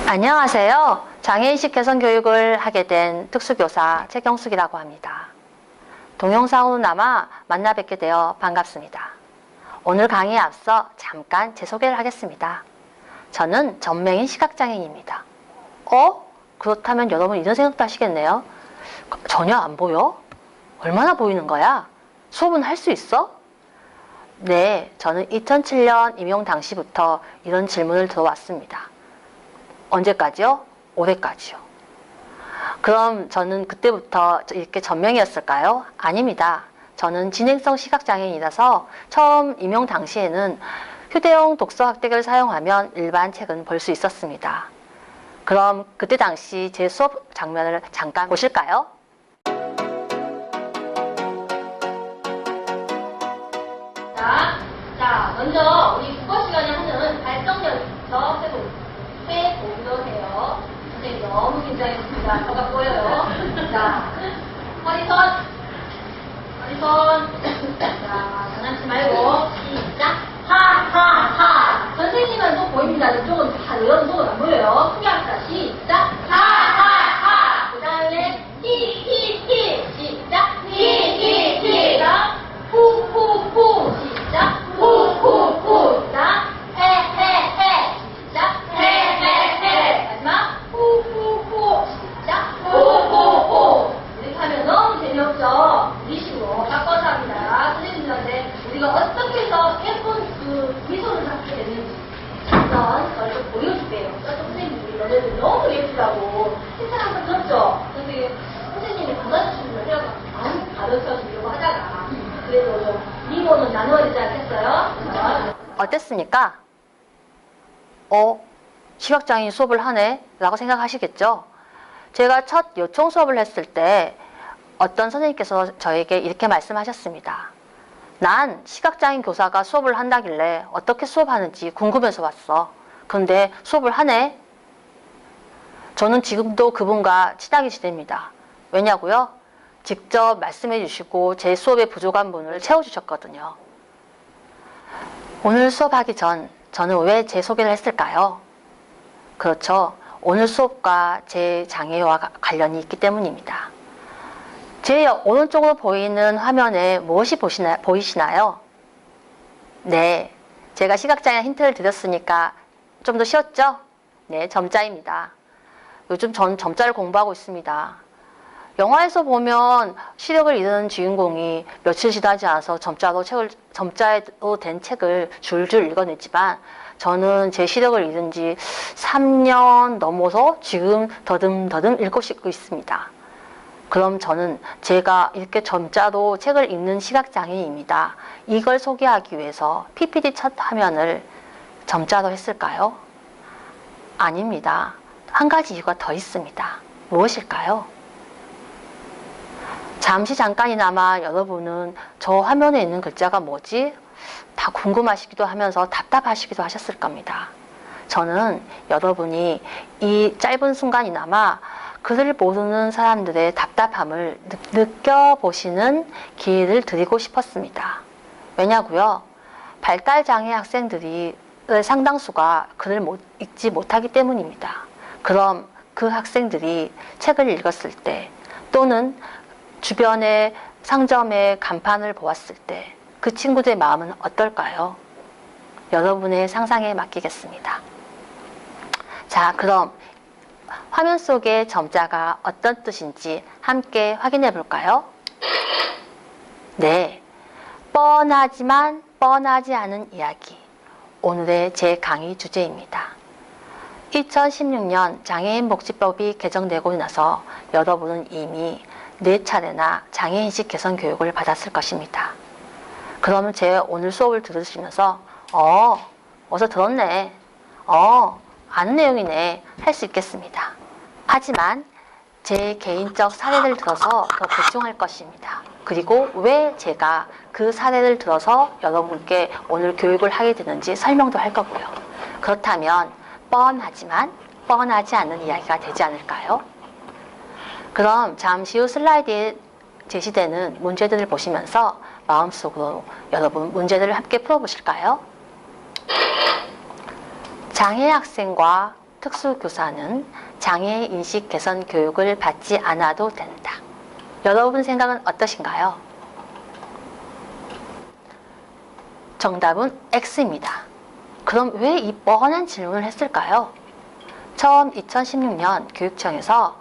안녕하세요. 장애인식 개선 교육을 하게 된 특수교사 최경숙이라고 합니다. 동영상으로나마 만나 뵙게 되어 반갑습니다. 오늘 강의에 앞서 잠깐 제 소개를 하겠습니다. 저는 전맹인 시각장애인입니다. 그렇다면 여러분 이런 생각도 하시겠네요. 전혀 안 보여? 얼마나 보이는 거야? 수업은 할 수 있어? 네, 저는 2007년 임용 당시부터 이런 질문을 들어왔습니다. 언제까지요? 올해까지요. 그럼 저는 그때부터 이렇게 전명이었을까요? 아닙니다. 저는 진행성 시각장애인이라서 처음 임용 당시에는 휴대용 독서학대기를 사용하면 일반 책은 볼 수 있었습니다. 그럼 그때 당시 제 수업 장면을 잠깐 보실까요? 자, 먼저 우리 국어 시간에 하는 발성연습부터 해보도록 해요. 선생님 너무 긴장했습니다. 저가 보여요. 자, 허리선. 자, 장난치 말고 시작. 하하하. 선생님은 또 보입니다. 이쪽은 다 여러분 안 보여요. 크게 합시다. 시작. 하하하. 그 다음에 히히히. 시작. 히히히. 후후후. 시작. 후후후. 시작. 헤헤헤. 시작. 헤헤헤. 마지막 후후후. 시작. 후후후. 이렇게 하면 너무 재미없죠? 이 식으로 바꿔서 합니다. 선생님들한테 우리가 어떻게 해서 예쁜 그 미소를 갖게 되는지 한번 저를 좀 보여줄게요. 선생님들이 너네들 너무 예쁘다고 칭찬 한번 들었죠? 근데 선생님이 받아주시는 걸 안 가르쳐주려고 하다가 그래도 좀 미모는 나눠야 되지 않겠어요? 어땠습니까? 시각장애인 수업을 하네? 라고 생각하시겠죠? 제가 첫 요청 수업을 했을 때 어떤 선생님께서 저에게 이렇게 말씀하셨습니다. 난 시각장애인 교사가 수업을 한다길래 어떻게 수업하는지 궁금해서 왔어. 그런데 수업을 하네? 저는 지금도 그분과 친하게 지냅니다. 왜냐고요? 직접 말씀해 주시고 제 수업에 부족한 부분을 채워주셨거든요. 오늘 수업하기 전 저는 왜 제 소개를 했을까요? 그렇죠. 오늘 수업과 제 장애와 관련이 있기 때문입니다. 제 오른쪽으로 보이는 화면에 무엇이 보이시나요? 네, 제가 시각장애 힌트를 드렸으니까 좀 더 쉬웠죠? 네, 점자입니다. 요즘 전 점자를 공부하고 있습니다. 영화에서 보면 시력을 잃은 주인공이 며칠 지나지 않아서 점자로 된 책을 줄줄 읽어냈지만 저는 제 시력을 잃은 지 3년 넘어서 지금 더듬더듬 읽고 있습니다. 그럼 저는 제가 이렇게 점자로 책을 읽는 시각장애인입니다. 이걸 소개하기 위해서 PPT 첫 화면을 점자로 했을까요? 아닙니다. 한 가지 이유가 더 있습니다. 무엇일까요? 잠깐이나마 여러분은 저 화면에 있는 글자가 뭐지? 다 궁금하시기도 하면서 답답하시기도 하셨을 겁니다. 저는 여러분이 이 짧은 순간이나마 글을 모르는 사람들의 답답함을 느껴보시는 기회를 드리고 싶었습니다. 왜냐고요? 발달장애 학생들이 상당수가 글을 읽지 못하기 때문입니다. 그럼 그 학생들이 책을 읽었을 때 또는 주변의 상점의 간판을 보았을 때 그 친구들의 마음은 어떨까요? 여러분의 상상에 맡기겠습니다. 자, 그럼 화면 속의 점자가 어떤 뜻인지 함께 확인해 볼까요? 네, 뻔하지만 뻔하지 않은 이야기. 오늘의 제 강의 주제입니다. 2016년 장애인복지법이 개정되고 나서 여러분은 이미 4차례나 장애인식 개선 교육을 받았을 것입니다. 그러면 제 오늘 수업을 들으시면서 어서 들었네. 아는 내용이네. 할 수 있겠습니다. 하지만 제 개인적 사례를 들어서 더 집중할 것입니다. 그리고 왜 제가 그 사례를 들어서 여러분께 오늘 교육을 하게 되는지 설명도 할 거고요. 그렇다면 뻔하지만 뻔하지 않은 이야기가 되지 않을까요? 그럼 잠시 후 슬라이드에 제시되는 문제들을 보시면서 마음속으로 여러분 문제들을 함께 풀어보실까요? 장애 학생과 특수교사는 장애 인식 개선 교육을 받지 않아도 된다. 여러분 생각은 어떠신가요? 정답은 X입니다. 그럼 왜 이 뻔한 질문을 했을까요? 처음 2016년 교육청에서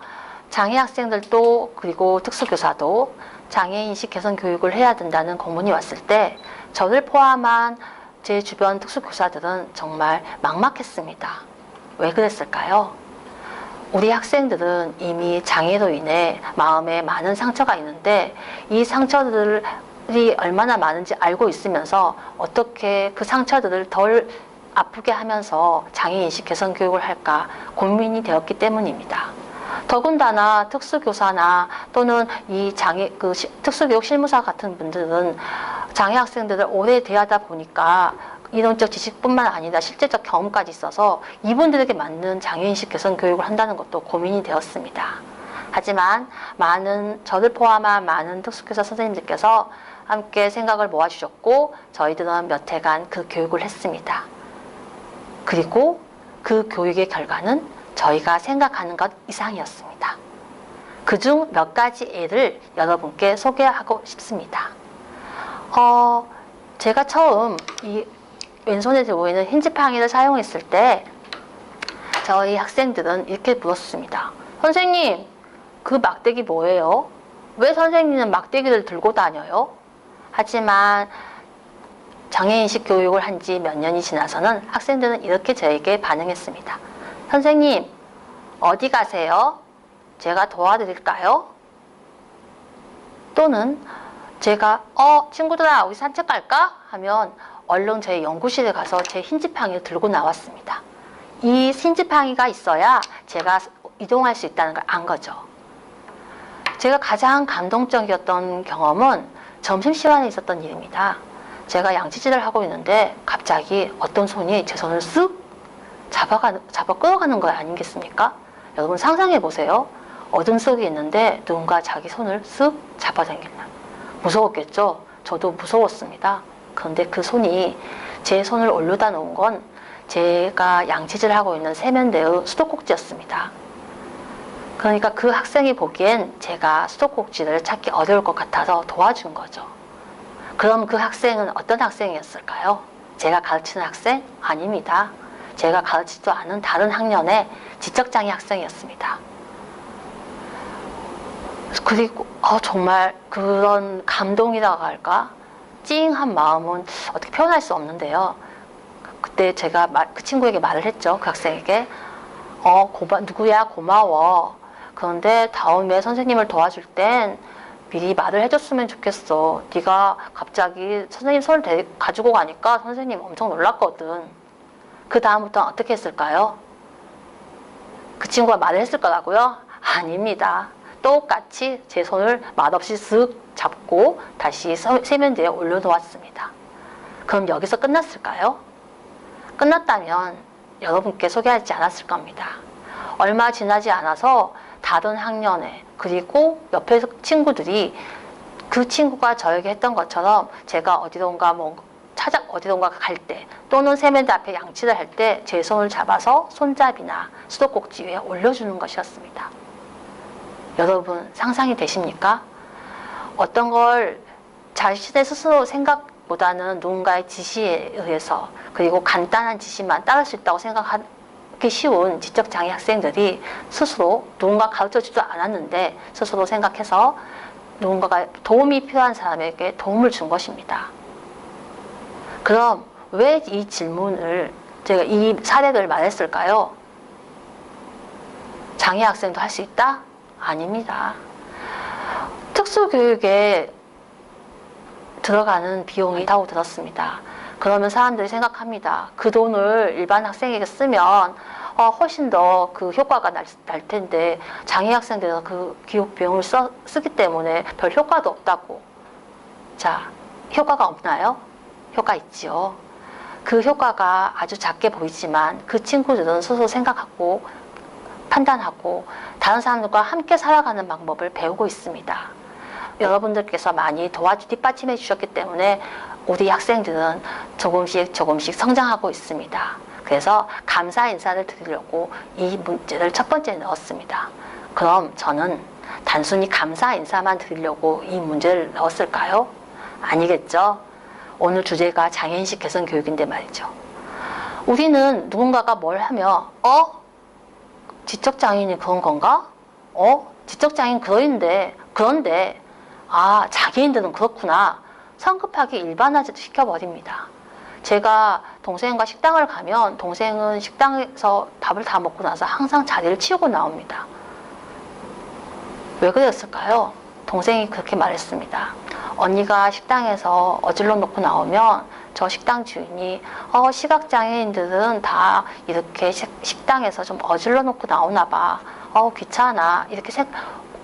장애 학생들도 그리고 특수교사도 장애인식 개선 교육을 해야 된다는 공문이 왔을 때 저를 포함한 제 주변 특수교사들은 정말 막막했습니다. 왜 그랬을까요? 우리 학생들은 이미 장애로 인해 마음에 많은 상처가 있는데 이 상처들이 얼마나 많은지 알고 있으면서 어떻게 그 상처들을 덜 아프게 하면서 장애인식 개선 교육을 할까 고민이 되었기 때문입니다. 더군다나 특수교사나 또는 이 특수교육 실무사 같은 분들은 장애 학생들을 오래 대하다 보니까 이론적 지식뿐만 아니라 실제적 경험까지 있어서 이분들에게 맞는 장애인식 개선 교육을 한다는 것도 고민이 되었습니다. 하지만 저를 포함한 많은 특수교사 선생님들께서 함께 생각을 모아주셨고 저희들은 몇 해간 그 교육을 했습니다. 그리고 그 교육의 결과는 저희가 생각하는 것 이상이었습니다. 그중 몇 가지 예를 여러분께 소개하고 싶습니다. 제가 처음 이 왼손에 들고 있는 힌지팡이를 사용했을 때 저희 학생들은 이렇게 물었습니다. 선생님, 그 막대기 뭐예요? 왜 선생님은 막대기를 들고 다녀요? 하지만 장애인식 교육을 한 지 몇 년이 지나서는 학생들은 이렇게 저에게 반응했습니다. 선생님, 어디 가세요? 제가 도와드릴까요? 또는 제가 친구들아 우리 산책 갈까? 하면 얼른 저희 연구실에 가서 제 힌지팡이를 들고 나왔습니다. 이 힌지팡이가 있어야 제가 이동할 수 있다는 걸 안 거죠. 제가 가장 감동적이었던 경험은 점심시간에 있었던 일입니다. 제가 양치질을 하고 있는데 갑자기 어떤 손이 제 손을 쓱 잡아 끌어가는 거 아니겠습니까? 여러분 상상해 보세요. 어둠 속에 있는데 누군가 자기 손을 쓱 잡아당긴다. 무서웠겠죠? 저도 무서웠습니다. 그런데 그 손이 제 손을 올려다 놓은 건 제가 양치질을 하고 있는 세면대의 수도꼭지였습니다. 그러니까 그 학생이 보기엔 제가 수도꼭지를 찾기 어려울 것 같아서 도와준 거죠. 그럼 그 학생은 어떤 학생이었을까요? 제가 가르치는 학생? 아닙니다. 제가 가르치지도 않은 다른 학년의 지적장애 학생이었습니다. 그리고 정말 그런 감동이라고 할까? 찡한 마음은 어떻게 표현할 수 없는데요. 그때 제가 그 친구에게 말을 했죠. 그 학생에게. 누구야? 고마워. 그런데 다음에 선생님을 도와줄 땐 미리 말을 해줬으면 좋겠어. 네가 갑자기 선생님 손을 가지고 가니까 선생님 엄청 놀랐거든. 그 다음부터는 어떻게 했을까요? 그 친구가 말을 했을 거라고요? 아닙니다. 똑같이 제 손을 맛없이 쓱 잡고 다시 세면대에 올려놓았습니다. 그럼 여기서 끝났을까요? 끝났다면 여러분께 소개하지 않았을 겁니다. 얼마 지나지 않아서 다른 학년에 그리고 옆에 친구들이 그 친구가 저에게 했던 것처럼 제가 어디론가 갈 때 또는 세면대 앞에 양치를 할 때 제 손을 잡아서 손잡이나 수도꼭지 위에 올려주는 것이었습니다. 여러분 상상이 되십니까? 어떤 걸 자신의 스스로 생각보다는 누군가의 지시에 의해서 그리고 간단한 지시만 따를 수 있다고 생각하기 쉬운 지적장애 학생들이 스스로 누군가 가르쳐주지도 않았는데 스스로 생각해서 누군가가 도움이 필요한 사람에게 도움을 준 것입니다. 그럼 왜 이 질문을 제가 이 사례를 말했을까요? 장애 학생도 할 수 있다? 아닙니다. 특수교육에 들어가는 비용이 있다고 들었습니다. 그러면 사람들이 생각합니다. 그 돈을 일반 학생에게 쓰면 훨씬 더 그 효과가 날 텐데 장애 학생들은 그 교육 비용을 쓰기 때문에 별 효과도 없다고. 자, 효과가 없나요? 효과 있지요. 그 효과가 아주 작게 보이지만 그 친구들은 스스로 생각하고 판단하고 다른 사람들과 함께 살아가는 방법을 배우고 있습니다. 여러분들께서 많이 뒷받침해 주셨기 때문에 우리 학생들은 조금씩 성장하고 있습니다. 그래서 감사 인사를 드리려고 이 문제를 첫 번째에 넣었습니다. 그럼 저는 단순히 감사 인사만 드리려고 이 문제를 넣었을까요? 아니겠죠. 오늘 주제가 장애인식 개선 교육인데 말이죠. 우리는 누군가가 뭘 하며 지적장애인이 그런 건가? 지적장애인 그런데 장애인들은 그렇구나. 성급하게 일반화를 시켜버립니다. 제가 동생과 식당을 가면 동생은 식당에서 밥을 다 먹고 나서 항상 자리를 치우고 나옵니다. 왜 그랬을까요? 동생이 그렇게 말했습니다. 언니가 식당에서 어질러 놓고 나오면 저 식당 주인이 시각장애인들은 다 이렇게 식당에서 좀 어질러 놓고 나오나 봐. 귀찮아. 이렇게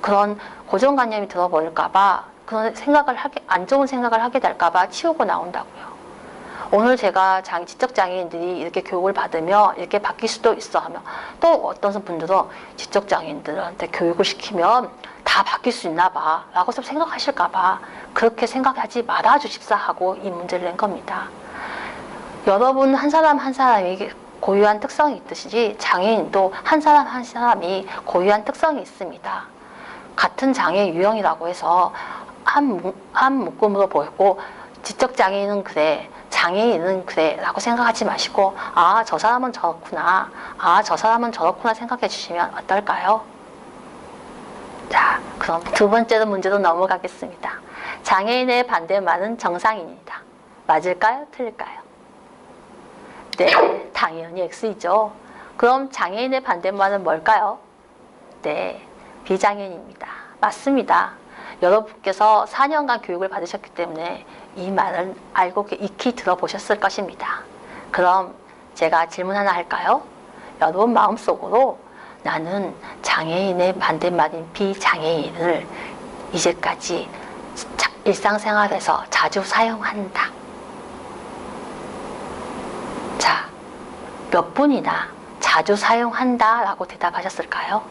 그런 고정관념이 들어버릴까봐 그런 안 좋은 생각을 하게 될까봐 치우고 나온다고요. 오늘 제가 지적장애인들이 이렇게 교육을 받으며 이렇게 바뀔 수도 있어 하며 또 어떤 분들은 지적장애인들한테 교육을 시키면 다 바뀔 수 있나 봐 라고 좀 생각하실까 봐 그렇게 생각하지 말아 주십사 하고 이 문제를 낸 겁니다. 여러분 한 사람 한 사람이 고유한 특성이 있듯이 장애인도 한 사람 한 사람이 고유한 특성이 있습니다. 같은 장애 유형이라고 해서 한 묶음으로 보였고 지적장애인은 그래 장애인은 그래 라고 생각하지 마시고 저 사람은 저렇구나 저 사람은 저렇구나 생각해 주시면 어떨까요? 자, 그럼 두 번째 문제로 넘어가겠습니다. 장애인의 반대말은 정상인이다. 맞을까요? 틀릴까요? 네, 당연히 X이죠. 그럼 장애인의 반대말은 뭘까요? 네, 비장애인입니다. 맞습니다. 여러분께서 4년간 교육을 받으셨기 때문에 이 말을 알고 익히 들어보셨을 것입니다. 그럼 제가 질문 하나 할까요? 여러분 마음속으로 나는 장애인의 반대말인 비장애인을 이제까지 일상생활에서 자주 사용한다. 자, 몇 분이나 자주 사용한다 라고 대답하셨을까요?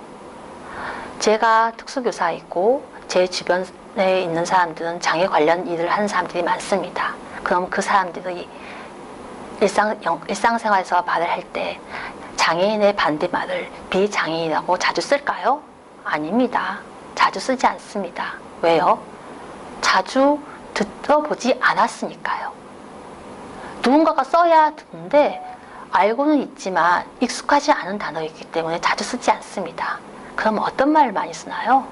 제가 특수교사이고 제 주변에 있는 사람들은 장애 관련 일을 하는 사람들이 많습니다. 그럼 그 사람들이 일상생활에서 말을 할 때 장애인의 반대말을 비장애인이라고 자주 쓸까요? 아닙니다. 자주 쓰지 않습니다. 왜요? 자주 들어보지 않았으니까요. 누군가가 써야 듣는데 알고는 있지만 익숙하지 않은 단어이기 때문에 자주 쓰지 않습니다. 그럼 어떤 말을 많이 쓰나요?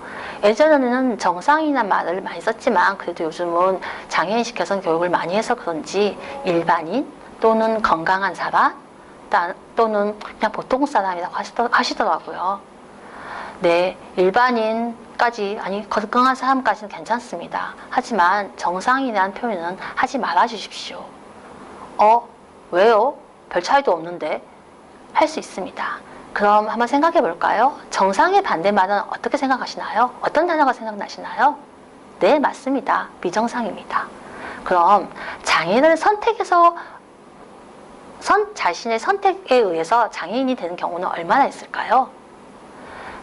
예전에는 정상이라는 말을 많이 썼지만 그래도 요즘은 장애인식 개선 교육을 많이 해서 그런지 일반인 또는 건강한 사람 또는 그냥 보통 사람이라고 하시더라고요. 네, 일반인까지 건강한 사람까지는 괜찮습니다. 하지만 정상이라는 표현은 하지 말아 주십시오. 왜요? 별 차이도 없는데 할 수 있습니다. 그럼 한번 생각해 볼까요? 정상의 반대말은 어떻게 생각하시나요? 어떤 단어가 생각나시나요? 네, 맞습니다. 비정상입니다. 그럼 장애인을 자신의 선택에 의해서 장애인이 되는 경우는 얼마나 있을까요?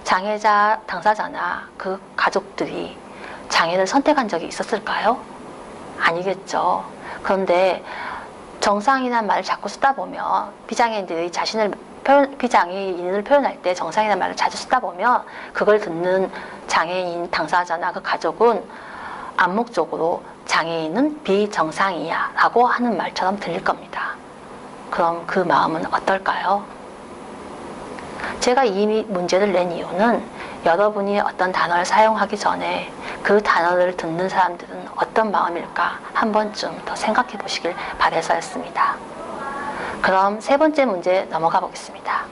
장애자 당사자나 그 가족들이 장애를 선택한 적이 있었을까요? 아니겠죠. 그런데 정상이라는 말을 자꾸 쓰다 보면 비장애인들이 비장애인을 표현할 때 정상이라는 말을 자주 쓰다 보면 그걸 듣는 장애인 당사자나 그 가족은 암묵적으로 장애인은 비정상이야 라고 하는 말처럼 들릴 겁니다. 그럼 그 마음은 어떨까요? 제가 이 문제를 낸 이유는 여러분이 어떤 단어를 사용하기 전에 그 단어를 듣는 사람들은 어떤 마음일까 한 번쯤 더 생각해 보시길 바라서였습니다. 그럼 세 번째 문제 넘어가 보겠습니다.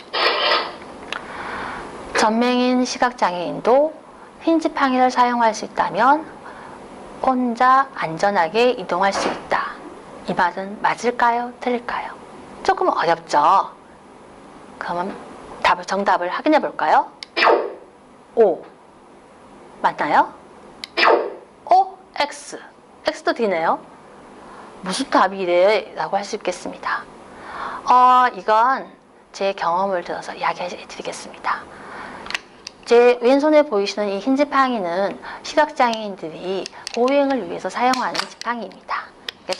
전맹인 시각장애인도 흰지팡이를 사용할 수 있다면 혼자 안전하게 이동할 수 있다. 이 말은 맞을까요? 틀릴까요? 조금 어렵죠? 그러면 정답을 확인해 볼까요? O 맞나요? O, X X도 D네요. 무슨 답이 이래? 라고 할 수 있겠습니다. 이건 제 경험을 들어서 이야기해 드리겠습니다. 제 왼손에 보이시는 이 흰 지팡이는 시각장애인들이 보행을 위해서 사용하는 지팡이입니다. 이렇게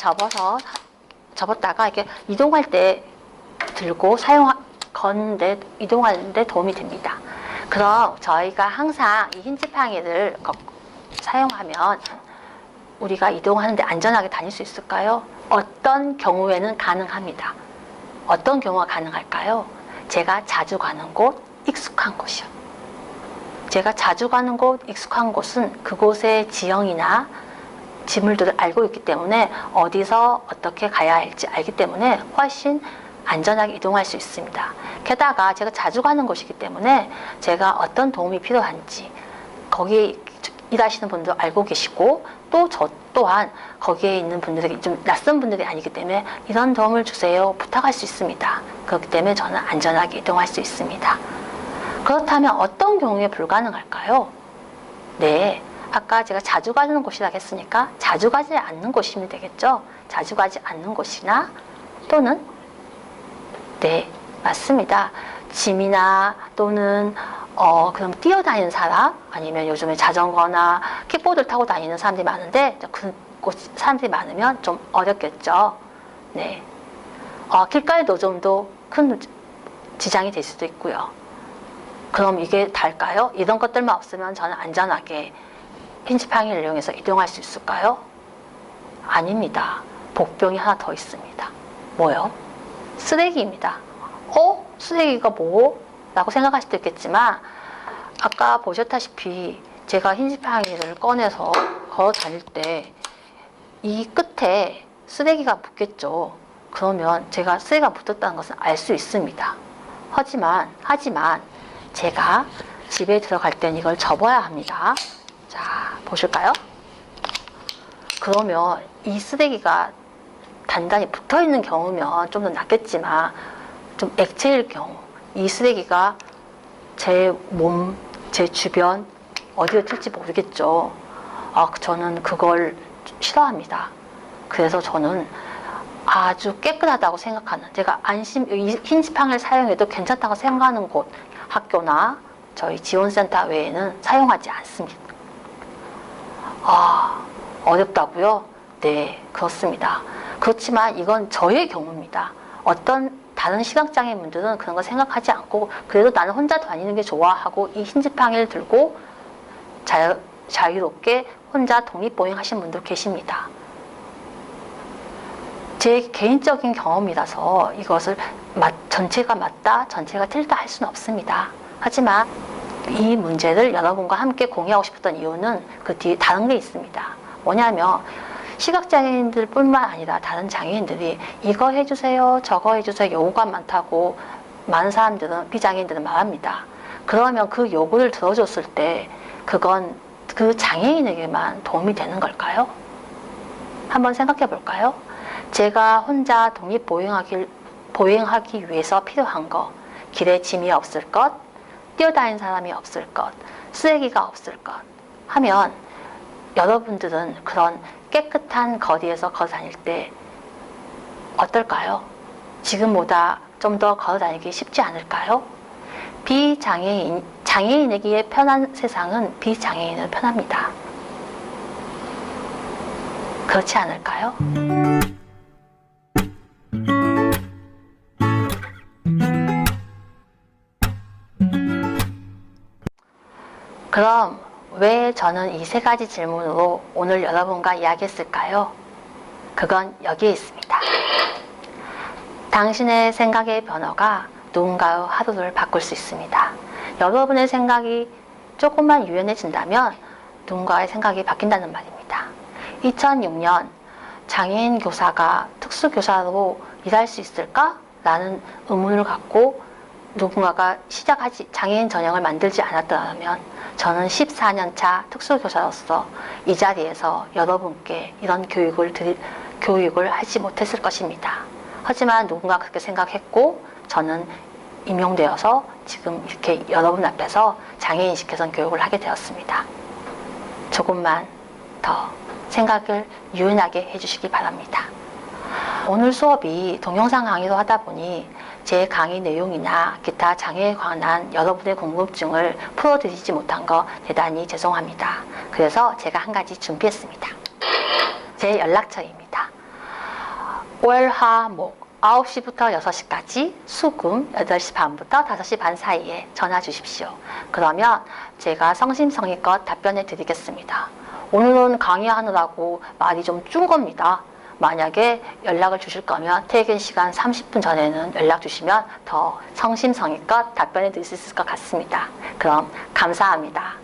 접었다가 이렇게 이동할 때 들고 걷는데 이동하는데 도움이 됩니다. 그럼 저희가 항상 이 흰 지팡이를 사용하면 우리가 이동하는데 안전하게 다닐 수 있을까요? 어떤 경우에는 가능합니다. 어떤 경우가 가능할까요? 제가 자주 가는 곳, 익숙한 곳이요. 제가 자주 가는 곳, 익숙한 곳은 그곳의 지형이나 지물들을 알고 있기 때문에 어디서 어떻게 가야 할지 알기 때문에 훨씬 안전하게 이동할 수 있습니다. 게다가 제가 자주 가는 곳이기 때문에 제가 어떤 도움이 필요한지 거기 일하시는 분도 알고 계시고 또 저 또한 거기에 있는 분들에게 좀 낯선 분들이 아니기 때문에 이런 도움을 주세요 부탁할 수 있습니다. 그렇기 때문에 저는 안전하게 이동할 수 있습니다. 그렇다면 어떤 경우에 불가능할까요? 네, 아까 제가 자주 가는 곳이라고 했으니까 자주 가지 않는 곳이면 되겠죠? 자주 가지 않는 곳이나 또는 네, 맞습니다. 짐이나 또는 그럼 뛰어다니는 사람 아니면 요즘에 자전거나 킥보드를 타고 다니는 사람들이 많은데 그곳 사람들이 많으면 좀 어렵겠죠. 네, 길가의 노점도 큰 지장이 될 수도 있고요. 그럼 이게 달까요? 이런 것들만 없으면 저는 안전하게 흰 지팡이를 이용해서 이동할 수 있을까요? 아닙니다. 복병이 하나 더 있습니다. 뭐요? 쓰레기입니다. 쓰레기가 뭐? 라고 생각할 수도 있겠지만 아까 보셨다시피 제가 흰 지팡이를 꺼내서 걸어 다닐 때 이 끝에 쓰레기가 묻겠죠. 그러면 제가 쓰레기가 묻었다는 것은 알 수 있습니다. 하지만 제가 집에 들어갈 땐 이걸 접어야 합니다. 자, 보실까요? 그러면 이 쓰레기가 단단히 붙어 있는 경우면 좀 더 낫겠지만 좀 액체일 경우 이 쓰레기가 제 몸, 제 주변 어디에 튈지 모르겠죠. 저는 그걸 싫어합니다. 그래서 저는 아주 깨끗하다고 생각하는, 제가 이 흰 지팡이를 사용해도 괜찮다고 생각하는 곳, 학교나 저희 지원센터 외에는 사용하지 않습니다. 어렵다고요? 네, 그렇습니다. 그렇지만 이건 저의 경우입니다. 어떤 다른 시각장애인분들은 그런 거 생각하지 않고 그래도 나는 혼자 다니는 게 좋아 하고 이 흰 지팡이를 들고 자유롭게 혼자 독립보행 하신 분들 계십니다. 제 개인적인 경험이라서 이것을 전체가 맞다, 전체가 틀리다 할 수는 없습니다. 하지만 이 문제를 여러분과 함께 공유하고 싶었던 이유는 그 뒤에 다른 게 있습니다. 뭐냐면 시각장애인들 뿐만 아니라 다른 장애인들이 이거 해주세요, 저거 해주세요 요구가 많다고 많은 사람들은, 비장애인들은 말합니다. 그러면 그 요구를 들어줬을 때 그건 그 장애인에게만 도움이 되는 걸까요? 한번 생각해 볼까요? 제가 혼자 보행하기 위해서 필요한 것, 길에 짐이 없을 것, 뛰어다니는 사람이 없을 것, 쓰레기가 없을 것 하면 여러분들은 그런 깨끗한 거리에서 걸어 다닐 때 어떨까요? 지금보다 좀 더 걸어 다니기 쉽지 않을까요? 장애인에게 편한 세상은 비장애인은 편합니다. 그렇지 않을까요? 그럼 왜 저는 이 세 가지 질문으로 오늘 여러분과 이야기했을까요? 그건 여기에 있습니다. 당신의 생각의 변화가 누군가의 하루를 바꿀 수 있습니다. 여러분의 생각이 조금만 유연해진다면 누군가의 생각이 바뀐다는 말입니다. 2006년 장애인 교사가 특수교사로 일할 수 있을까? 라는 의문을 갖고 누군가가 장애인 전형을 만들지 않았더라면 저는 14년차 특수교사로서 이 자리에서 여러분께 이런 교육을 하지 못했을 것입니다. 하지만 누군가 그렇게 생각했고 저는 임용되어서 지금 이렇게 여러분 앞에서 장애인식 개선 교육을 하게 되었습니다. 조금만 더 생각을 유연하게 해주시기 바랍니다. 오늘 수업이 동영상 강의로 하다 보니 제 강의 내용이나 기타 장애에 관한 여러분의 궁금증을 풀어드리지 못한 거 대단히 죄송합니다. 그래서 제가 한 가지 준비했습니다. 제 연락처입니다. 월, 화, 목 9시부터 6시까지 수금 8시 반부터 5시 반 사이에 전화 주십시오. 그러면 제가 성심성의껏 답변해 드리겠습니다. 오늘은 강의하느라고 말이 좀 준 겁니다. 만약에 연락을 주실 거면 퇴근 시간 30분 전에는 연락 주시면 더 성심성의껏 답변해 드릴 수 있을 것 같습니다. 그럼 감사합니다.